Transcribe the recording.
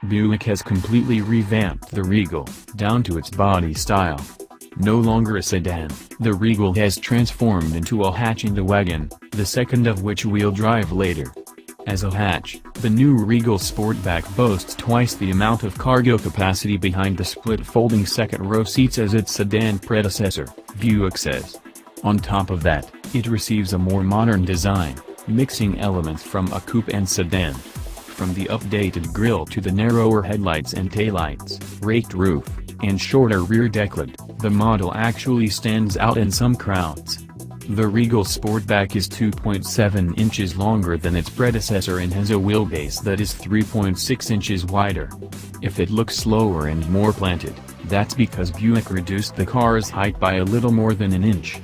Buick has completely revamped the Regal, down to its body style. No longer a sedan, the Regal has transformed into a hatch and a wagon, the second of which we'll drive later. As a hatch, the new Regal Sportback boasts twice the amount of cargo capacity behind the split folding second-row seats as its sedan predecessor, Buick says. On top of that, it receives a more modern design, mixing elements from a coupe and sedan. From the updated grille to the narrower headlights and taillights, raked roof, and shorter rear decklid, the model actually stands out in some crowds. The Regal Sportback is 2.7 inches longer than its predecessor and has a wheelbase that is 3.6 inches wider. If it looks slower and more planted, that's because Buick reduced the car's height by a little more than an inch.